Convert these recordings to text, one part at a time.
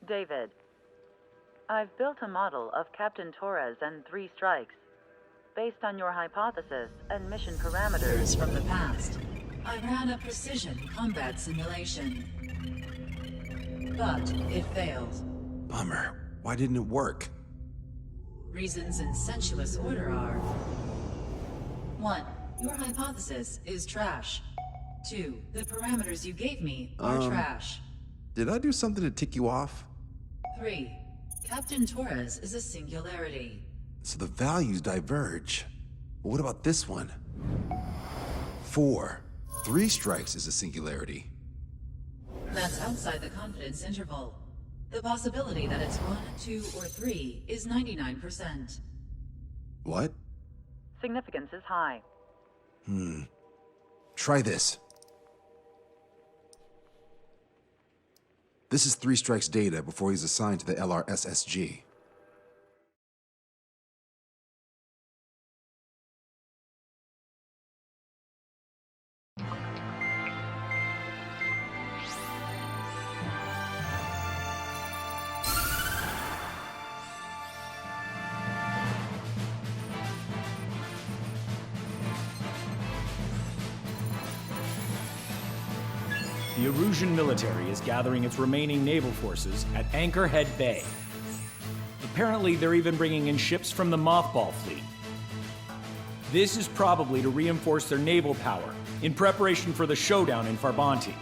David, I've built a model of Captain Torres and 3 strikes. Based on your hypothesis and mission parameters From the past, I ran a precision combat simulation. But it failed. Bummer. Why didn't it work? Reasons in sensuous order are: 1. Your hypothesis is trash. 2. The parameters you gave me are trash. Did I do something to tick you off? 3. Captain Torres is a singularity. So the values diverge. But what about this one? 4. 3 strikes is a singularity. That's outside the confidence interval. The possibility that it's 1, 2, or 3 is 99%. What? significance is high. Try this. This is 3 Strike's data before he's assigned to the LRSSG. The Erusian military is gathering its remaining naval forces at Anchorhead Bay. Apparently, they're even bringing in ships from the Mothball fleet. This is probably to reinforce their naval power in preparation for the showdown in Farbanti.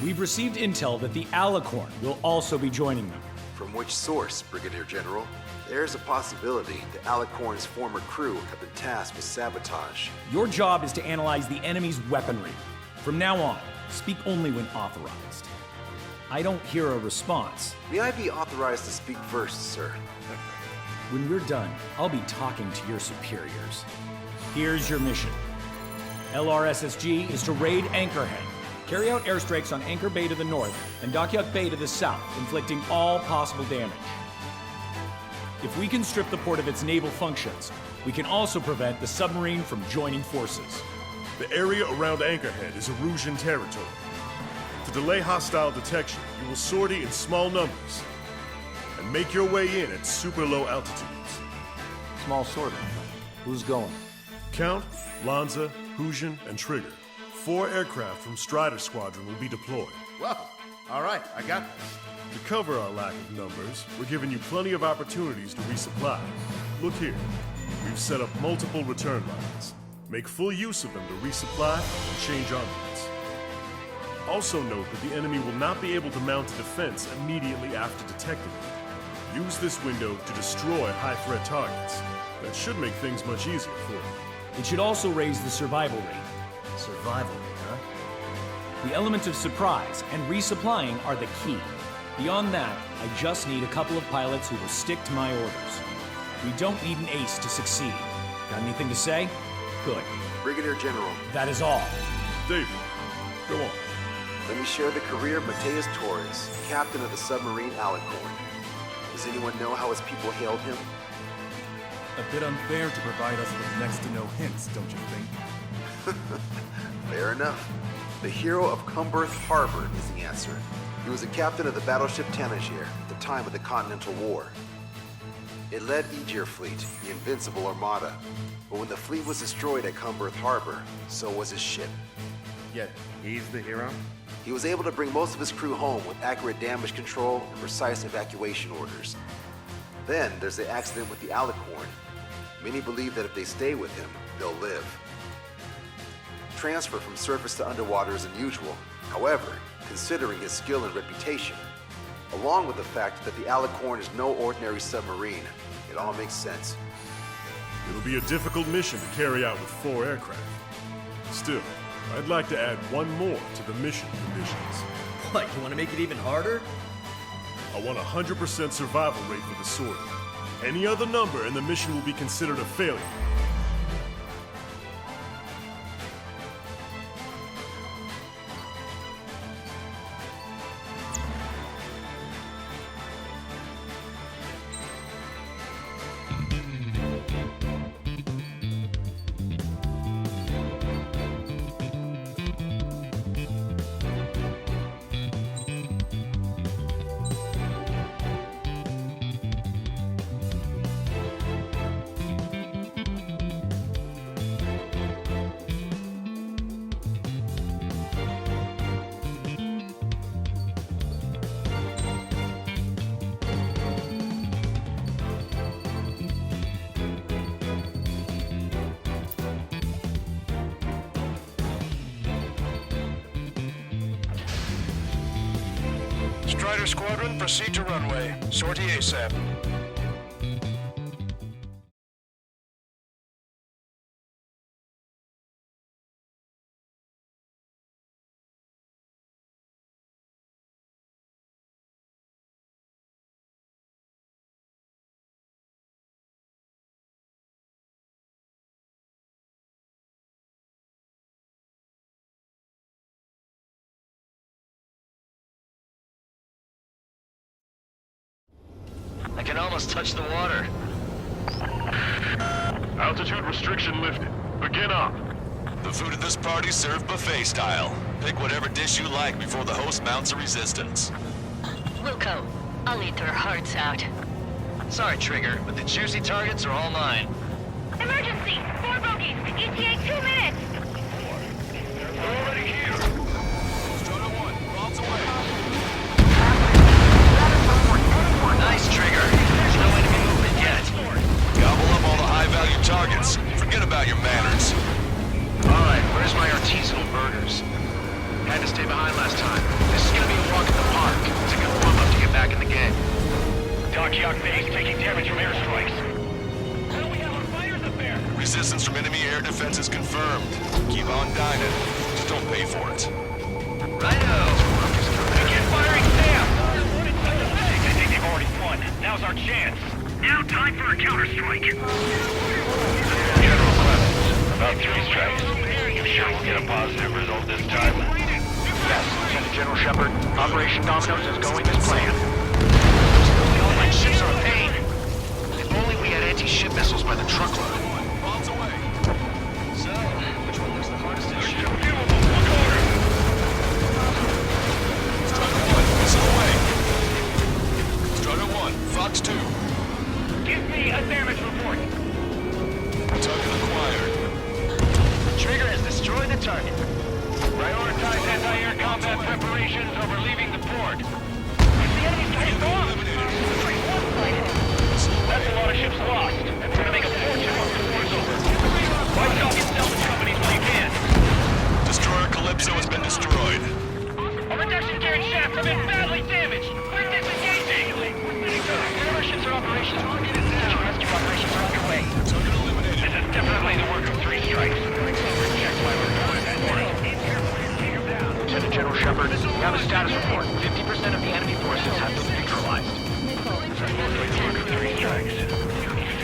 We've received intel that the Alicorn will also be joining them. From which source, Brigadier General? There's a possibility the Alicorn's former crew have been tasked with sabotage. Your job is to analyze the enemy's weaponry. From now on, speak only when authorized. I don't hear a response. May I be authorized to speak first, sir? When we're done, I'll be talking to your superiors. Here's your mission. LRSSG is to raid Anchorhead, carry out airstrikes on Anchor Bay to the north and Dockyuk Bay to the south, inflicting all possible damage. If we can strip the port of its naval functions, we can also prevent the submarine from joining forces. The area around Anchorhead is Erusian territory. To delay hostile detection, you will sortie in small numbers and make your way in at super low altitudes. Small sortie. Who's going? Count, Lanza, Hujan, and Trigger. 4 aircraft from Strider Squadron will be deployed. Well, all right, I got this. To cover our lack of numbers, we're giving you plenty of opportunities to resupply. Look here. We've set up multiple return lines. Make full use of them to resupply and change armaments. Also note that the enemy will not be able to mount a defense immediately after detecting it. Use this window to destroy high-threat targets. That should make things much easier for you. It should also raise the survival rate. Survival rate, huh? The element of surprise and resupplying are the key. Beyond that, I just need a couple of pilots who will stick to my orders. We don't need an ace to succeed. Got anything to say? Good. Brigadier General, That is all. David, go on. let me share the career of Mateus Torres, captain of the submarine Alicorn. Does anyone know how his people hailed him? A bit unfair to provide us with next to no hints, don't you think? Fair enough. The hero of Cumberth Harbor is the answer. He was a captain of the battleship Tanager at the time of the Continental War. It led Aegir Fleet, the Invincible Armada. But when the fleet was destroyed at Cumberth Harbor, so was his ship. Yet, he's the hero? He was able to bring most of his crew home with accurate damage control and precise evacuation orders. Then there's the accident with the Alicorn. Many believe that if they stay with him, they'll live. Transfer from surface to underwater is unusual. However, considering his skill and reputation, along with the fact that the Alicorn is no ordinary submarine, it all makes sense. It'll be a difficult mission to carry out with 4 aircraft. Still, I'd like to add one more to the mission conditions. What, you want to make it even harder? I want a 100% survival rate for the sortie. Any other number and the mission will be considered a failure. Strider Squadron, proceed to runway. Sortie ASAP. I can almost touch the water. Altitude restriction lifted. Begin up. The food at this party's served buffet style. Pick whatever dish you like before the host mounts a resistance. Wilco, I'll eat their hearts out. Sorry, Trigger, but the juicy targets are all mine. Emergency! 4 bogeys! ETA 2 minutes! We're already here. Stroder 1, bombs away. Nice, Trigger. There's no enemy movement yet. Gobble up all the high-value targets. Forget about your manners. Alright, where's my artisanal burgers? Had to stay behind last time. This is gonna be a walk in the park. It's a good warm-up to get back in the game. Dockyard base taking damage from airstrikes. What do we have on fires up there? Resistance from enemy air defenses confirmed. Keep on dining. Just don't pay for it. Righto! Begin firing Sam! I think they've already won. Now's our chance. Now time for a counterstrike. General Clemens, about 3 strikes. You sure we'll get a positive result this time? Yes, Lieutenant General Shepard. Operation Dominoes is going as planned. The all-line ships are a pain. If only we had anti-ship missiles by the truckload. Bombs away. So, which one looks the hardest to shoot? Strider 1, missile away. Strider 1, Fox 2. Give me a damage report. Target acquired. Trigger has destroyed the target. Prioritize anti-air combat preparations over leaving the port. The enemy's getting gone. That's a lot of ships lost. That's gonna make a fortune once the war's over. Wipe out your salvage companies while you can. Destroyer Calypso has been destroyed. Our reduction gearing shafts have been badly damaged. We're disengaging. Whatever ships are operations, search and rescue operations are underway. Target eliminated. This is definitely the work of 3 strikes. Check my report. Lieutenant General Shepard, we have a status report. 50% of the enemy forces have been neutralized. Definitely the work of 3 strikes.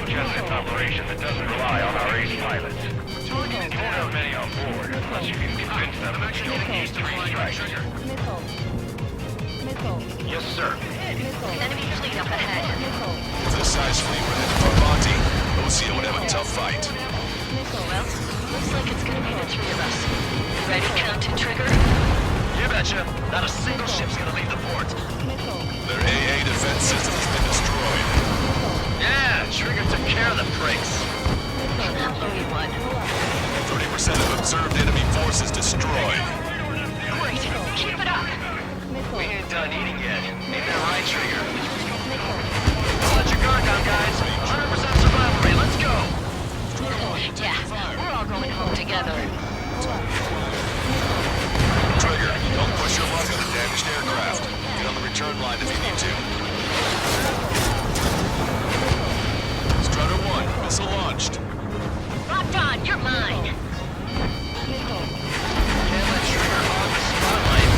Suggest an operation that doesn't rely on our ace pilots. Don't have many on board, unless you can convince them that you don't need 3 strikes. Yes, sir. Enemy fleet up ahead. If this size fleet were headed for Monty, Osea would have a tough fight. Well, looks like it's gonna be the 3 of us. Ready, count to trigger? You betcha. Not a single ship's gonna leave the port. Their AA defense system has been destroyed. Yeah, Trigger took care of the pricks. Only 1. 30% of observed enemy forces destroyed. Great. Keep it up. We ain't done eating yet. Ain't that right, Trigger? Don't let your guard down, guys. 100% survival rate. Let's go. Yeah, we're all going home together. Trigger, don't push your luck on a damaged aircraft. Get on the return line if you need to. Strider 1, missile launched. Locked on, you're mine. Can't let Trigger hog the spotlight.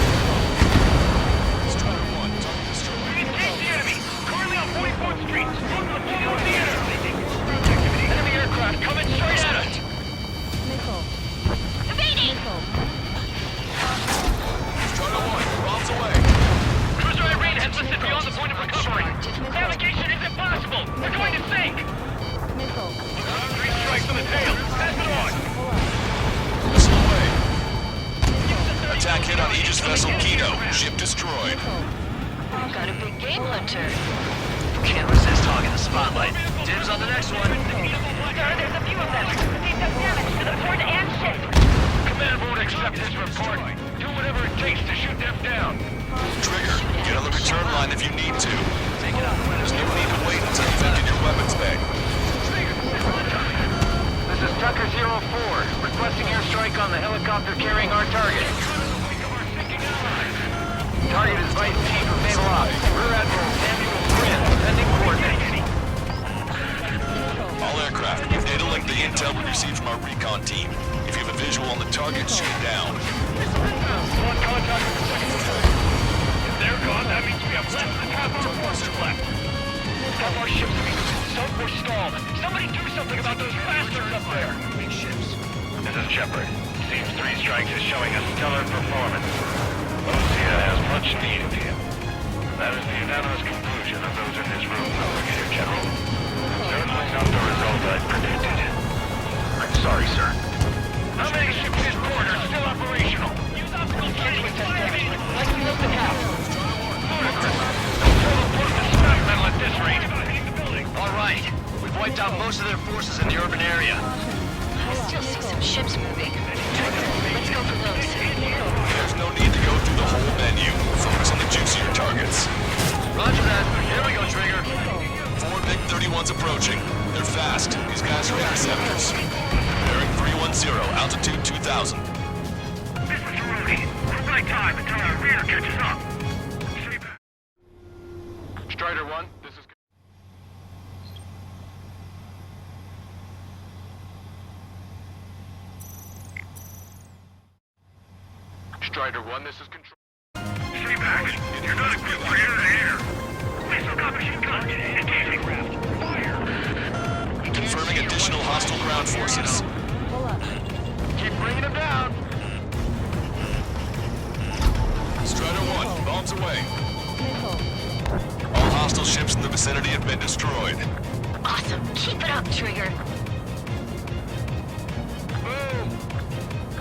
Strider 1, target destroyed. Engage the enemy! Currently on 44th Street! Move to the point of the theater! Enemy aircraft coming straight at us! Evading! Strider 1, bombs away. Cruiser Irene has listed beyond the point of recovery! Navigation is impossible! We're going to sink! 3 strikes on the tail! Pass it on! Missile away. Attack hit on Aegis vessel Kino. Ship destroyed. Got a big game hunter. Can't resist hogging the spotlight. Dibs on the next one. Sir, there's a few of them. They've done damage to the port and ship. Command won't accept this report. Do whatever it takes to shoot them down. Trigger, get on the return line if you need to. Take it out. There's no need to wait until you've emptied your weapons bag. This is Tucker 04, requesting airstrike on the helicopter carrying our target. Target is Vice Chief of Naval faster left. Half our ships are either sunk or stalled. Somebody do something about those bastards up there! Big ships. This is Shepard. Seems 3 Strikes is showing a stellar performance. Lucia has much need of him. That is the unanimous conclusion of those in this room, Brigadier General. Certainly not the result I predicted. I'm sorry, sir. How many ships in port are still operational? Use optical canceling test damage, like we looked at how. Ludicrous. No total port to scrap metal at this rate. All right. We've wiped out most of their forces in the urban area. I still see some ships moving. Let's go for those. There's no need to go through the whole menu. Focus on the juicier targets. Roger that. Here we go, Trigger. 4 MiG-31s approaching. They're fast. These guys are interceptors. Bearing 310, altitude 2000. This is Rudy. We're right time until our rear catches up. Strider 1, this is... Strider 1, this is control. Stay back. You're not equipped for air-to-air. We still got machine guns. Engaging craft. Fire. Confirming additional hostile ground forces. Keep bringing them down. Strider 1, bombs away. All hostile ships in the vicinity have been destroyed. Awesome. Keep it up, Trigger.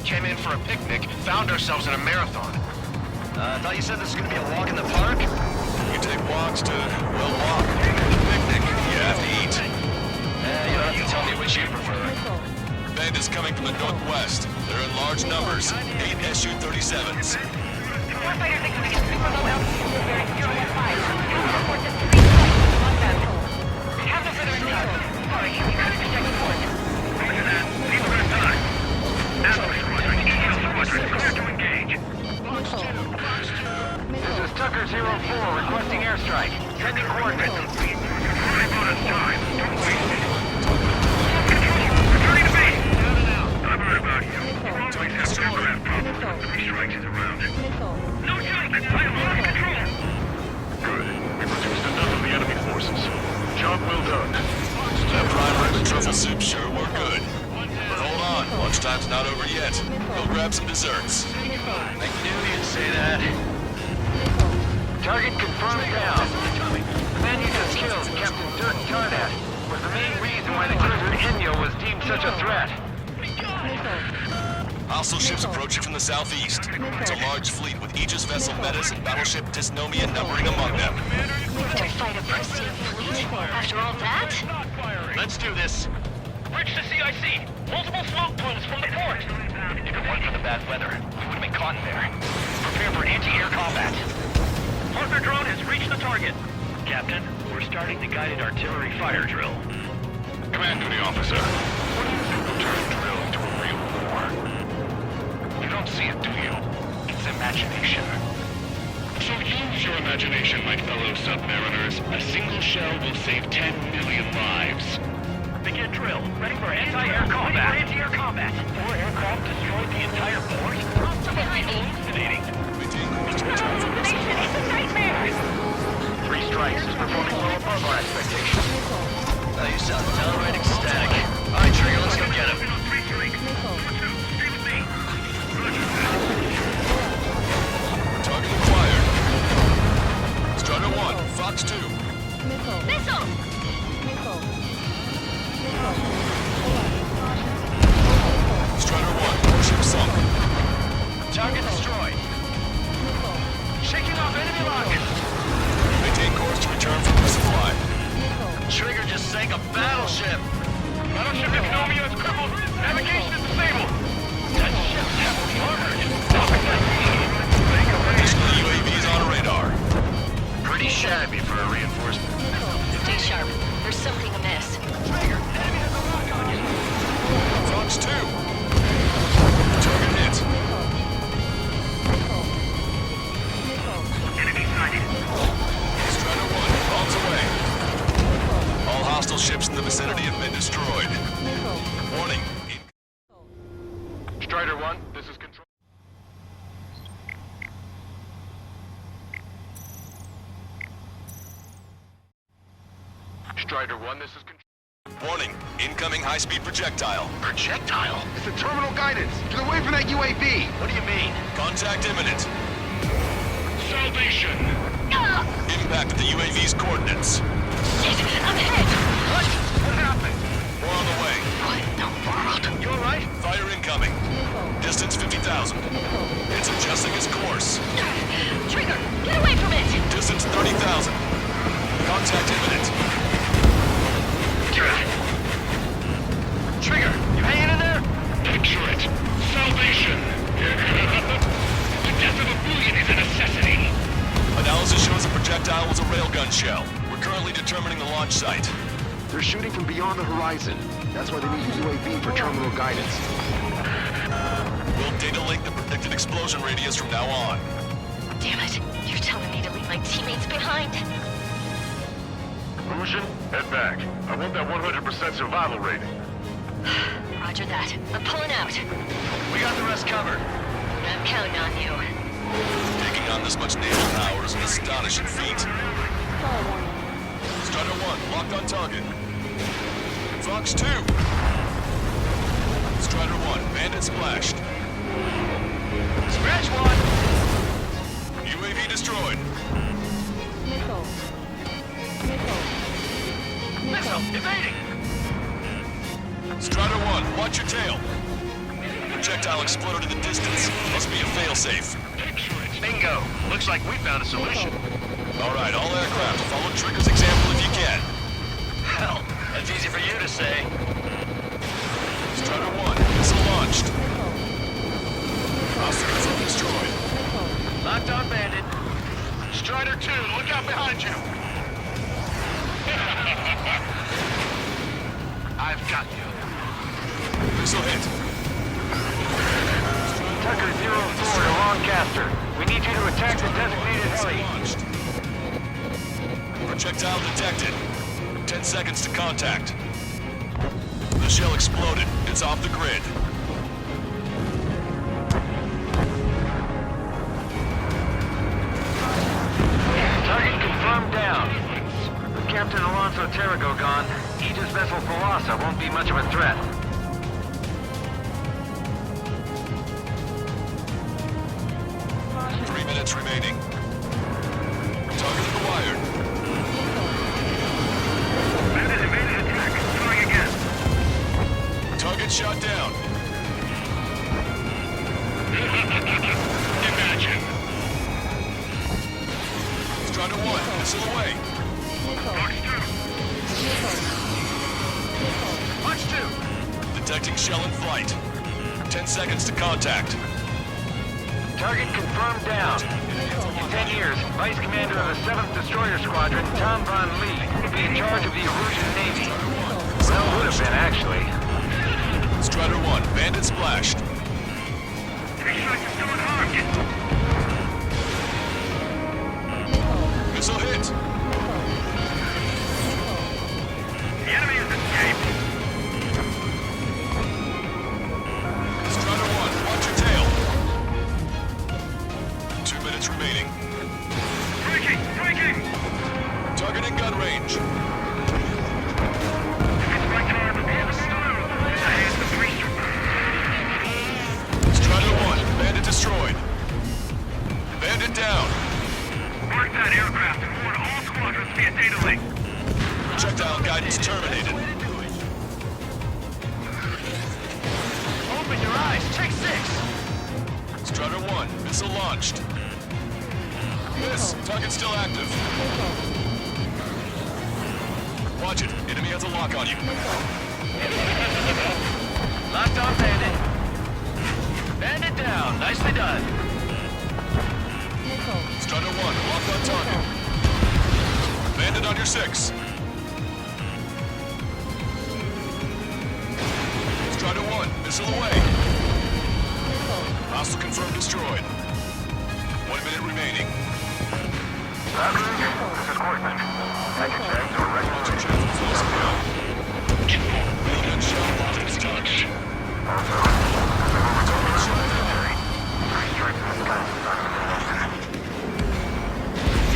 Came in for a picnic, found ourselves in a marathon. I thought you said this was gonna be a walk in the park? You take walks to, well, walk. Picnic. You have to eat. You don't have to tell me which you prefer. Bandits coming from the northwest. They're in large numbers. 8 Su-37s. Warfighter thinks we get super low altitude with bearing 015. Report this to 3 Strikes on them. Have no further intel. Sorry, we couldn't project forward. Roger that. Leave it at time. Alpha Squadron, EL Squadron, clear to engage. This is Tucker 04 requesting airstrike. Sending coordinates. Running out of time. Don't waste it. Control, returning to base. I've heard about you. Always have aircraft problems. 3 Strikes is around. No joke. I lost control. Good. We reduced enough of the enemy forces. Job well done. That primer and the truffle soup sure were good. But hold on, lunchtime's not over yet. Go grab some desserts. I knew you'd say that. Target confirmed down. The man you just killed, Captain Dirk Tarnat, was the main reason why the cruiser Inyo was deemed such a threat. Hostile ships approaching from the southeast. It's a large fleet with Aegis vessel Metas and battleship Dysnomia numbering among them. To fight a pristine fleet? After all that? Let's do this. Bridge to CIC. Multiple smoke plumes from the port. If it weren't for the bad weather, we would have been caught in there. Prepare for anti-air combat. Partner drone has reached the target. Captain, we're starting the guided artillery fire drill. Command to the officer. What do you think will turn drill into a real war? You don't see it, do you? It's imagination. So use your imagination, my fellow submariners. A single shell will save 10 million lives. Begin drill. Ready for anti-air combat. Anti-air combat. 4 aircraft destroyed the entire port? Hallucinating. It's a nightmare! 3 Strikes is performing well above our expectations. Oh, you sound downright ecstatic. All right, Trigger, let's go get him. Target acquired. Strider 1, Fox 2. Missile! Strider 1, warship sunk. Target destroyed. Shaking off enemy rockets. Maintain course to return for resupply. Trigger just sank a battleship. Battleship Dysnomia is crippled. Navigation is disabled. That ship's heavily armored. Additional UAVs on radar. Pretty shabby for a reinforcement. Stay sharp. There's something amiss. Trigger, enemy has a lock on you. Fox 2. Target hit. Enemy sighted. Strider 1, bombs away. All hostile ships in the vicinity have been destroyed. Warning. Strider 1, this is control. Strider 1, this is control. Warning, incoming high-speed projectile. Projectile? It's the terminal guidance. Get away from that UAV. What do you mean? Contact imminent. Salvation! Impact at the UAV's coordinates. Shit, I'm hit! What? What happened? More on the way. What in the world? You alright? Fire incoming. Distance 50,000. It's adjusting its course. Trigger, get away from it! Distance 30,000. Contact imminent. Trigger, you hanging in there? Picture it! Salvation! The death of a billion is a necessity! Analysis shows the projectile was a railgun shell. We're currently determining the launch site. They're shooting from beyond the horizon. That's why they need a UAV for terminal guidance. We'll data link the predicted explosion radius from now on. Damn it, you're telling me to leave my teammates behind? Lucian, head back. I want that 100% survival rating. Roger that. I'm pulling out. We got the rest covered. I'm counting on you. Taking on this much naval power is an astonishing feat. Strider 1, locked on target. Fox 2. Strider 1, bandit splashed. Scratch 1! UAV destroyed. Missile, evading! Strider 1, watch your tail. Projectile exploded in the distance. Must be a failsafe. Bingo! Looks like we found a solution. Alright, all aircraft, follow Trigger's example if you can. Hell, that's easy for you to say. Strider 1, missile launched. Hostile destroyed. Locked on bandit. Strider 2, look out behind you! I've got you. Missile hit. Tucker 04 to Lancaster. We need you to attack the designated heli. Launched. Projectile detected. 10 seconds to contact. The shell exploded. It's off the grid. Target confirmed down. With Captain Alonso Terrigo gone, Aegis vessel Thalassa won't be much of a threat. 3 minutes remaining. Target acquired. Bandit evaded attack. Trying again. Target shot down. Imagine. Strider 1, missile away. Fox 2. Punch 2! Detecting shell in flight. 10 seconds to contact. Target confirmed down. In 10 years, Vice Commander of the 7th Destroyer Squadron, Tom Von Lee, will be in charge of the Erusian Navy. Well, would have been, actually. Strider 1, bandit splashed. Three strikes is still unharmed. Missile hit. The enemy has escaped. Strider 1, watch your tail. 2 minutes remaining. Striking! Striking! Target in gun range. It's right arm. I hit the three strikes. Strider 1, bandit destroyed. Bandit down. Mark that aircraft and warn all squadrons via data link. Projectile guidance terminated. Open your eyes, take 6! Strider 1, missile launched. Miss, target still active. Watch it, enemy has a lock on you. Locked on bandit. Bandit down, nicely done. Strider 1, locked on target. Bandit on your 6. Strider 1, missile away. Hostile confirmed destroyed. 1 minute remaining. This is Courtman. Package bags are ready Launch your chance for close down. Railgun shell lost its touch. Target shot down.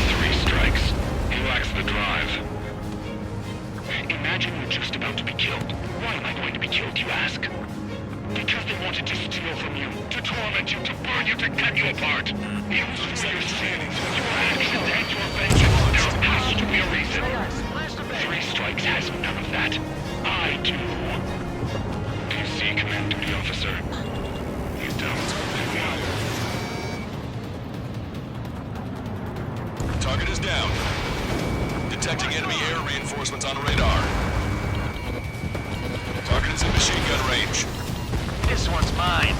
Three strikes. He lacks the drive. Imagine you're just about to be killed. Why am I going to be killed, you ask? Because they wanted to steal from you, to torment you, to burn you, to cut you apart. It was for your sins, your actions, and your vengeance. There has to be a reason. 3 Strikes has none of that. I do. Do you see, Command Duty Officer? You don't. Target is down. Detecting enemy air reinforcements on radar. Target is in machine gun range. This one's mine.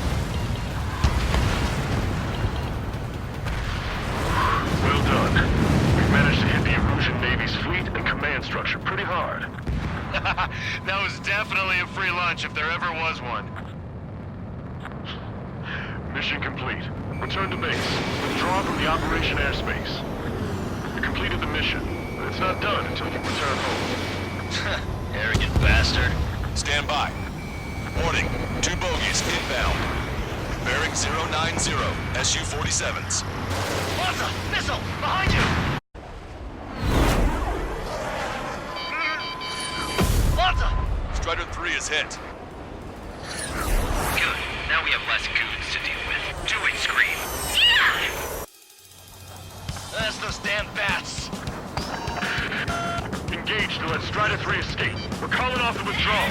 Well done. We've managed to hit the Erusian Navy's fleet and command structure pretty hard. That was definitely a free lunch if there ever was one. Mission complete. Return to base. Withdraw from the operation airspace. You completed the mission, but it's not done until you return home. Arrogant bastard. Stand by. Warning, 2 bogies inbound. Bearing 090, Su-47s. Waza! Missile! Behind you! Waza! Strider 3 is hit. Good. Now we have less goons to deal with. Do it, Scream. That's those damn bats. Engage to let Strider 3 escape. We're calling off the withdrawal.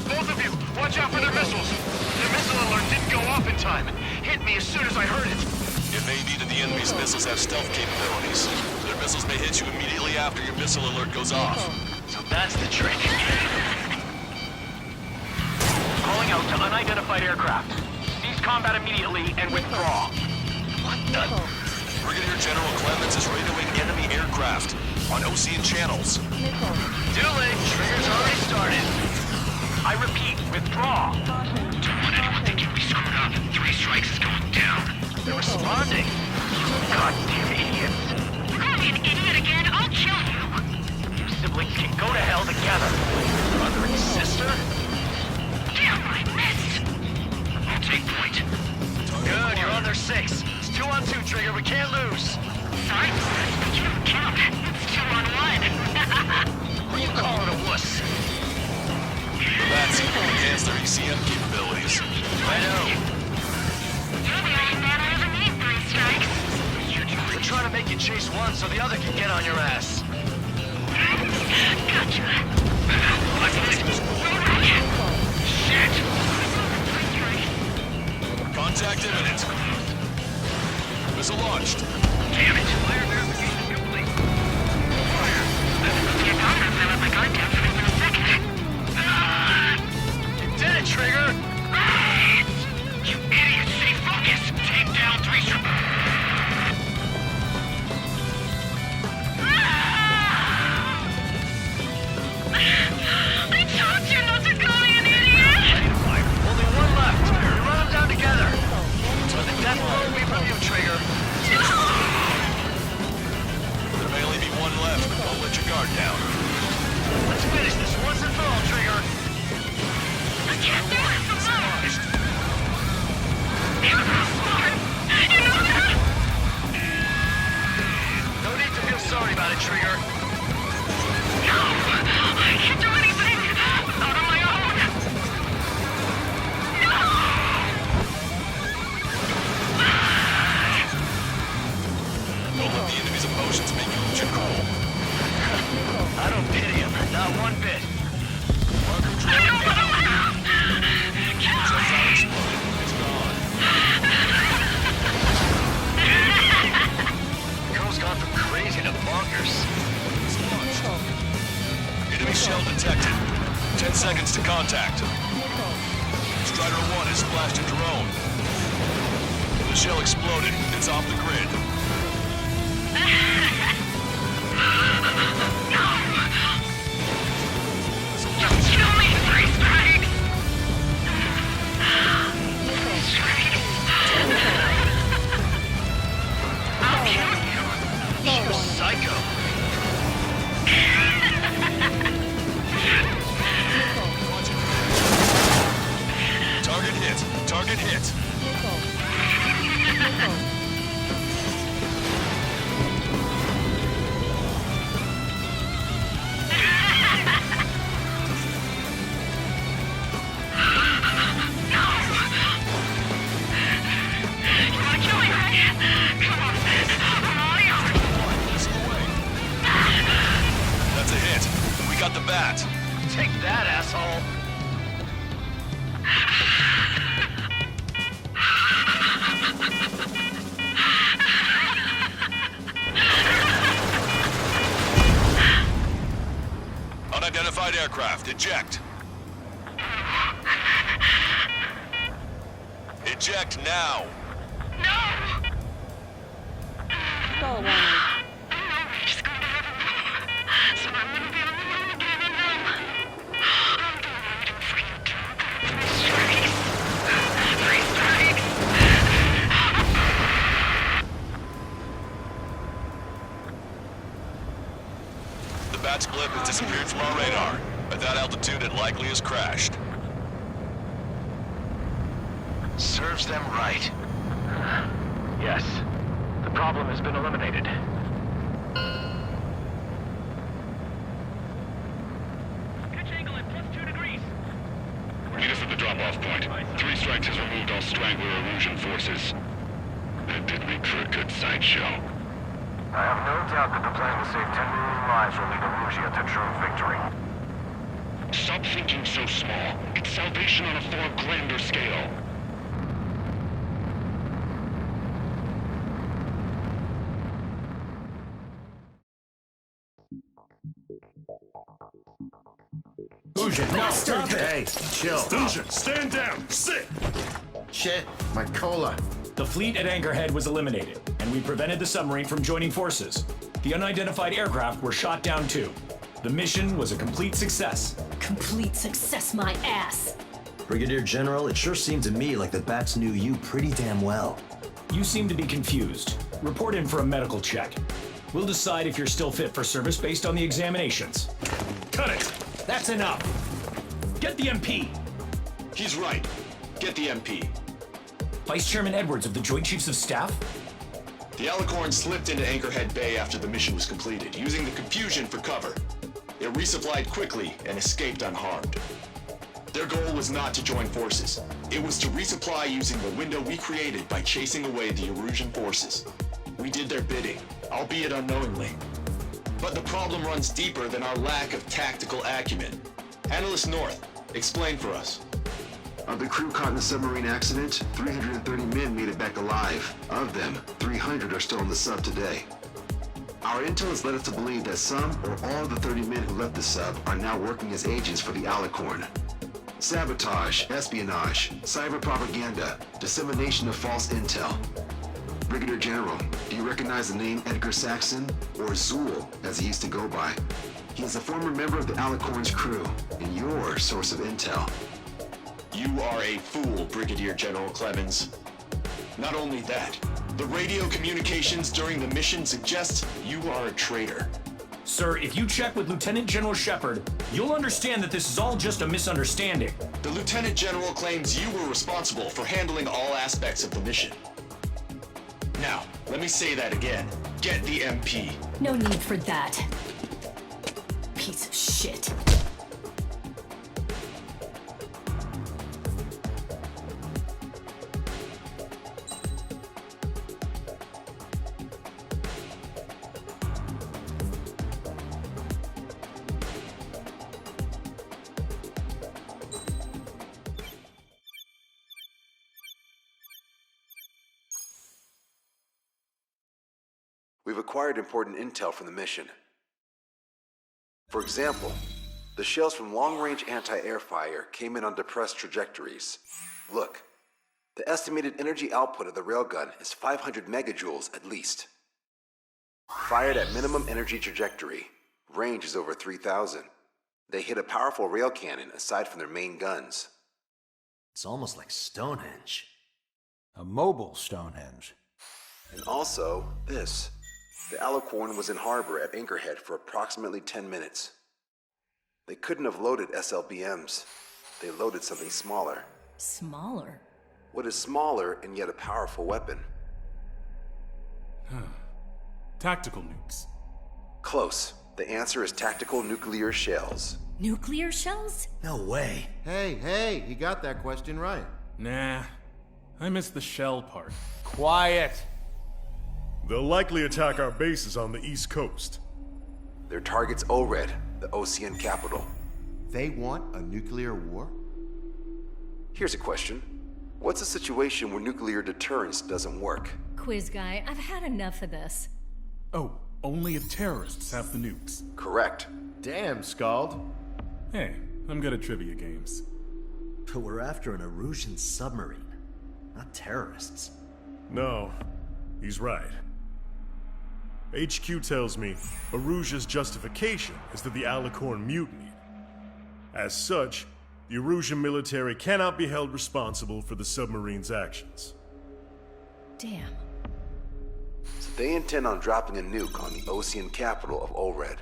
Both of you, watch out for their missiles. Their missile alert didn't go off in time. It hit me as soon as I heard it. It may be that the enemy's missiles have stealth capabilities. Their missiles may hit you immediately after your missile alert goes off. So that's the trick. Calling out to unidentified aircraft. Cease combat immediately and withdraw. What the? Brigadier General Clemens is radioing enemy aircraft on Ocean channels. Too late. Trigger's already started. I repeat, withdraw. Don't want anyone thinking we screwed up. 3 Strikes is going down. They're responding. Goddamn idiots. You call me an idiot again, I'll kill you. You siblings can go to hell together. Brother and sister? Damn, I missed. I'll take point. Good, you're on their 6. It's 2 on 2, Trigger. We can't lose. Sorry, but you don't count. It's 2 on 1. Who are you calling a wuss? That's to enhance their ECM capabilities. I know. You're the only man I ever need, 3 Strikes. We're trying to make you chase one so the other can get on your ass. Gotcha. Shit! Contact imminent. Missile launched. Damn it. Fire verification complete. You're gone, I let my guard down for even a second. You did it, Trigger! You idiot! Stay focused! Take down 3 Strikes. I told you not to call me an idiot! Only 1 left. We run them down together. So the death blow will be from you, Trigger. There may only be 1 left. Don't let your guard down. Let's finish this once and for all, Trigger. I can't do it for long! You're not smart! You know that? No need to feel sorry about it, Trigger. No! I can't do anything! Not on my own! No! Don't let the enemy's emotions make you lose your cool. I don't pity him. Not one bit. Marker drone down. Just how exploded. It's gone. Girl's gone from crazy to bonkers. Enemy shell detected. 10 seconds to contact. Strider 1 is splashed into drone. The shell exploded. It's off the grid. Just kill me, 3 Strikes! I'll kill you! You're psycho. Target hit. Target hit. out the bat. Take that, asshole! Unidentified aircraft, eject. Eject now. Go away. The bat's blip has disappeared from our radar. At that altitude, it likely has crashed. Serves them right. Yes. The problem has been eliminated. Pitch angle at +2 degrees. Meet us at the drop-off point. 3 Strikes has removed all Strangler Illusion forces. That did make for a good sideshow. I have no doubt that the plan to save 10 million lives will lead Illusia to true victory. Stop thinking so small. It's salvation on a far grander scale. Illusion, no, stop it! Hey, chill. Illusion, stand down! Sit! Shit, my cola. The fleet at Anchorhead was eliminated, and we prevented the submarine from joining forces. The unidentified aircraft were shot down too. The mission was a complete success. Complete success, my ass. Brigadier General, it sure seemed to me like the bats knew you pretty damn well. You seem to be confused. Report in for a medical check. We'll decide if you're still fit for service based on the examinations. Cut it! That's enough! Get the MP! He's right. Get the MP. Vice Chairman Edwards of the Joint Chiefs of Staff? The Alicorn slipped into Anchorhead Bay after the mission was completed, using the confusion for cover. It resupplied quickly and escaped unharmed. Their goal was not to join forces. It was to resupply using the window we created by chasing away the Erusian forces. We did their bidding, albeit unknowingly. But the problem runs deeper than our lack of tactical acumen. Analyst North, explain for us. Of the crew caught in the submarine accident, 330 men made it back alive. Of them, 300 are still on the sub today. Our intel has led us to believe that some or all of the 30 men who left the sub are now working as agents for the Alicorn. Sabotage, espionage, cyber propaganda, dissemination of false intel. Brigadier General, do you recognize the name Edgar Saxon, or Zool, as he used to go by? He is a former member of the Alicorn's crew, and your source of intel. You are a fool, Brigadier General Clemens. Not only that, the radio communications during the mission suggest you are a traitor. Sir, if you check with Lieutenant General Shepard, you'll understand that this is all just a misunderstanding. The Lieutenant General claims you were responsible for handling all aspects of the mission. Now, let me say that again. Get the MP. No need for that. Piece of shit. We've acquired important intel from the mission. For example, the shells from long-range anti-air fire came in on depressed trajectories. Look, the estimated energy output of the railgun is 500 megajoules at least. Fired at minimum energy trajectory, range is over 3,000. They hit a powerful rail cannon aside from their main guns. It's almost like Stonehenge. A mobile Stonehenge. And also, this. The Alicorn was in harbor at Anchorhead for approximately 10 minutes. They couldn't have loaded SLBMs. They loaded something smaller. Smaller? What is smaller and yet a powerful weapon? Tactical nukes. Close. The answer is tactical nuclear shells. Nuclear shells? No way. Hey, he got that question right. Nah, I missed the shell part. Quiet. They'll likely attack our bases on the East Coast. Their target's ORED, the Ocean capital. They want a nuclear war? Here's a question. What's a situation where nuclear deterrence doesn't work? Quiz guy, I've had enough of this. Oh, only if terrorists have the nukes. Correct. Damn, Scald. Hey, I'm good at trivia games. But we're after an Erusian submarine, not terrorists. No, he's right. HQ tells me Erusia's justification is that the Alicorn mutinied. As such, the Erusian military cannot be held responsible for the submarine's actions. Damn. So they intend on dropping a nuke on the Ocean capital of Olred.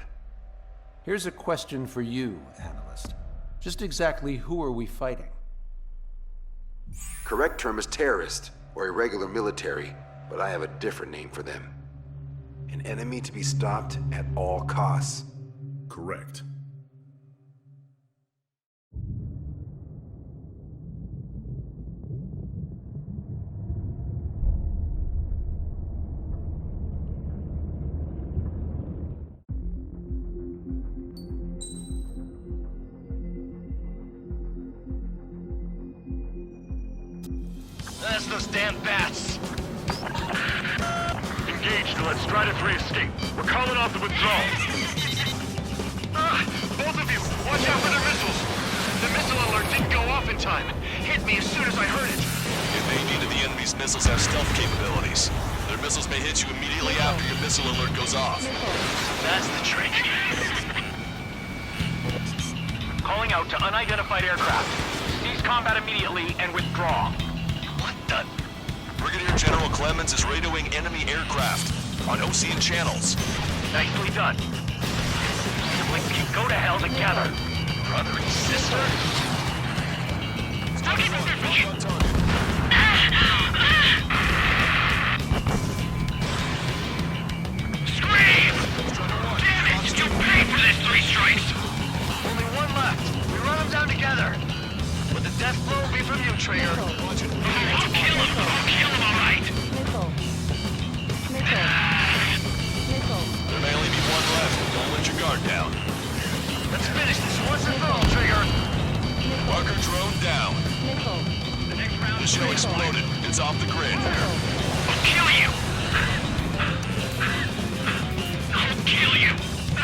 Here's a question for you, analyst. Just exactly who are we fighting? Correct term is terrorist, or irregular military, but I have a different name for them. An enemy to be stopped at all costs. Correct. That's those damn bats! Engaged, let's try to 3 escape. We're calling off the withdrawal. Both of you, watch out for their missiles! The missile alert didn't go off in time. Hit me as soon as I heard it. It may be that the enemy's missiles have stealth capabilities. Their missiles may hit you immediately after your missile alert goes off. That's the trick. Calling out to unidentified aircraft. Cease combat immediately and withdraw. What the? Brigadier General Clemens is radioing enemy aircraft on Ocean channels. Nicely done. Siblings can go to hell together. Brother and sister? I'll keep it Scream! Damn it! You paid for this 3 strikes! Only one left. We run them down together. But the death blow will be from you, Trigger. Watch it. I'll kill him. I'll kill him, all right. There may only be one left. Don't let your guard down. Let's finish this once and for all, Trigger. Marker drone down. The next round The shell exploded. It's off the grid. I'll kill you. I'll kill you.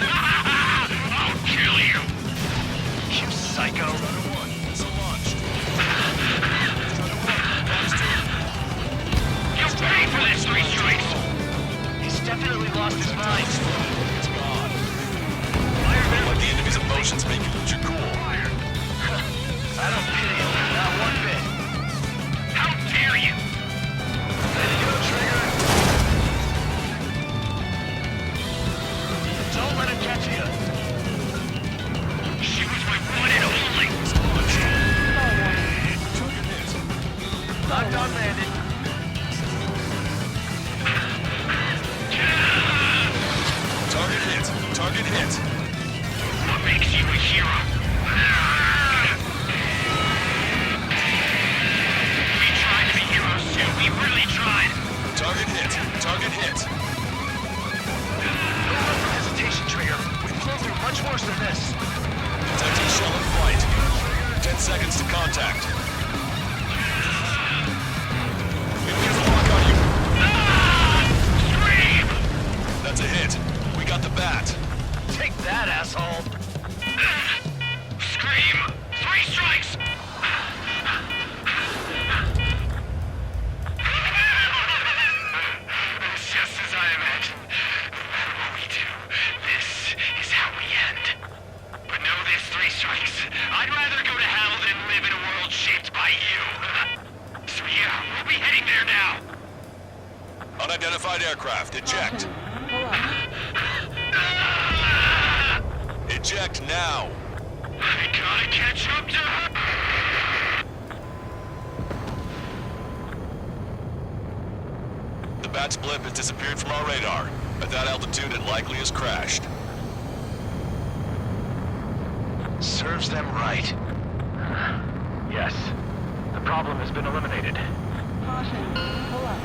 I'll kill you. You psycho. You'll pay for this 3 strikes. He's definitely lost his mind. It's gone. Don't let the enemy's emotions make you lose your cool. I don't pity him, not one bit. How dare you! Ready to go, Trigger. Don't let him catch you. She was my one and only. Locked on bandit. Target hit. Target hit. What makes you a hero? We tried to be heroes too. We really tried. Target hit. Target hit. No hesitation, Trigger. We've flown through much worse than this. Detecting shell in flight. 10 seconds to contact. Enemy has a lock on you. Scream! That's a hit. We got the bat. Take that, asshole! Scream! 3 strikes! Just as I imagined. No matter what we do, this is how we end. But know this, 3 strikes. I'd rather go to hell than live in a world shaped by you. So yeah, we'll be heading there now. Unidentified aircraft. Eject. Eject now. I gotta catch up to her. The bat's blimp has disappeared from our radar. At that altitude, it likely has crashed. Serves them right. Yes. The problem has been eliminated. Caution. Pull up.